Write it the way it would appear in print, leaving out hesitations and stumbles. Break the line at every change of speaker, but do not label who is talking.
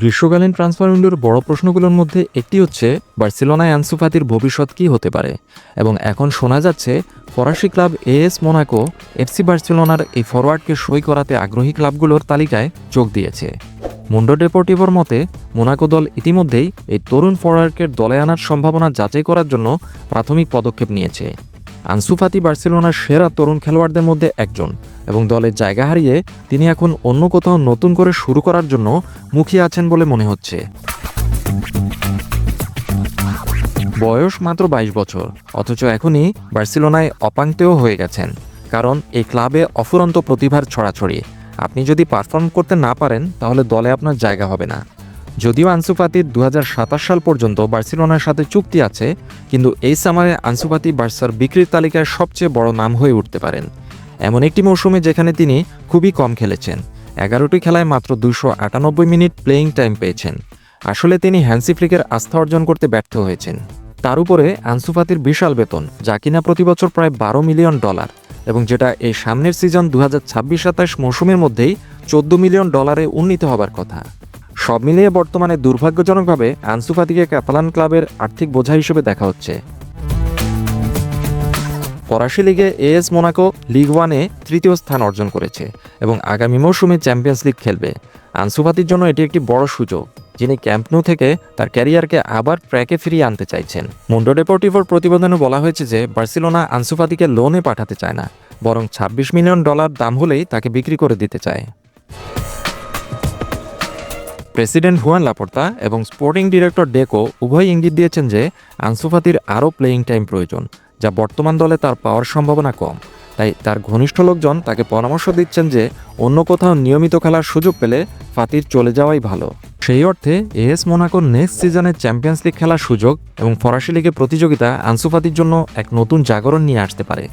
গ্রীষ্মকালীন ট্রান্সফার উইন্ডোর বড় প্রশ্নগুলোর মধ্যে একটি হচ্ছে বার্সেলোনায় আনসু ফাতির ভবিষ্যৎ কী হতে পারে। এবং এখন শোনা যাচ্ছে ফরাসি ক্লাব এএস মোনাকো এফসি বার্সেলোনার এই ফরওয়ার্ডকে সই করাতে আগ্রহী ক্লাবগুলোর তালিকায় যোগ দিয়েছে। মুন্ডো ডেপোর্টিভোর মতে মোনাকো দল ইতিমধ্যেই এই তরুণ ফরওয়ার্ডকে দলে আনার সম্ভাবনা যাচাই করার জন্য প্রাথমিক পদক্ষেপ নিয়েছে। আনসু ফাতি বার্সেলোনার সেরা তরুণ খেলোয়াড়দের মধ্যে একজন এবং দলের জায়গা হারিয়ে তিনি এখন অন্য কোথাও নতুন করে শুরু করার জন্য মুখিয়ে আছেন বলে মনে হচ্ছে। বয়স মাত্র ২২ বছর, অথচ এখনই বার্সেলোনায় অপাঙ্ক্তেয় হয়ে গেছেন, কারণ এই ক্লাবে অফুরন্ত প্রতিভার ছড়াছড়ি। আপনি যদি পারফর্ম করতে না পারেন তাহলে দলে আপনার জায়গা হবে না। যদিও আনসু ফাতির ২০২৭ সাল পর্যন্ত বার্সেলোনার সাথে চুক্তি আছে, কিন্তু এই সামারে আনসু ফাতি বার্সার বিক্রির তালিকায় সবচেয়ে বড় নাম হয়ে উঠতে পারেন। এমন একটি মৌসুমে যেখানে তিনি খুবই কম খেলেছেন, ১১টি খেলায় মাত্র ২৯৮ মিনিট প্লেয়িং টাইম পেয়েছেন। আসলে তিনি হ্যান্সি ফ্লিকের আস্থা অর্জন করতে ব্যর্থ হয়েছেন। তার উপরে আনসু ফাতির বিশাল বেতন, যা কিনা প্রতি বছর প্রায় $১২ মিলিয়ন, এবং যেটা এই সামনের সিজন ২০২৬-২৭ মৌসুমের মধ্যেই $১৪ মিলিয়ন উন্নীত হবার কথা। সব মিলিয়ে বর্তমানে দুর্ভাগ্যজনকভাবে আনসু ফাতিকে ক্যাতালান ক্লাবের আর্থিক বোঝা হিসেবে দেখা হচ্ছে। ফরাসি লিগে এএস মোনাকো লিগ 1-এ তৃতীয় স্থান অর্জন করেছে এবং আগামী মৌসুমে চ্যাম্পিয়ন্স লিগ খেলবে। আনসু ফাতির জন্য এটি একটি বড় সুযোগ, যিনি ক্যাম্প নু থেকে তার ক্যারিয়ারকে আবার ট্র্যাকে ফিরিয়ে আনতে চাইছেন। মুন্ডো ডেপোর্টিভোর প্রতিবেদনে বলা হয়েছে যে বার্সেলোনা আনসু ফাতিকে লোনে পাঠাতে চায় না, বরং $২৬ মিলিয়ন দাম হলেই তাকে বিক্রি করে দিতে চায়। প্রেসিডেন্ট হুয়ান লাপোর্তা এবং স্পোর্টিং ডিরেক্টর ডেকো উভয় ইঙ্গিত দিয়েছেন যে আনসু ফাতির আরও প্লেয়িং টাইম প্রয়োজন, যা বর্তমান দলে তার পাওয়ার সম্ভাবনা কম। তাই তার ঘনিষ্ঠ লোকজন তাকে পরামর্শ দিচ্ছেন যে অন্য কোথাও নিয়মিত খেলার সুযোগ পেলে ফাতির চলে যাওয়াই ভালো। সেই অর্থে এএস মোনাকোর নেক্সট সিজনে চ্যাম্পিয়ন্স লিগ খেলার সুযোগ এবং ফরাসি লিগে প্রতিযোগিতা আনসু ফাতির জন্য এক নতুন জাগরণ নিয়ে আসতে পারে।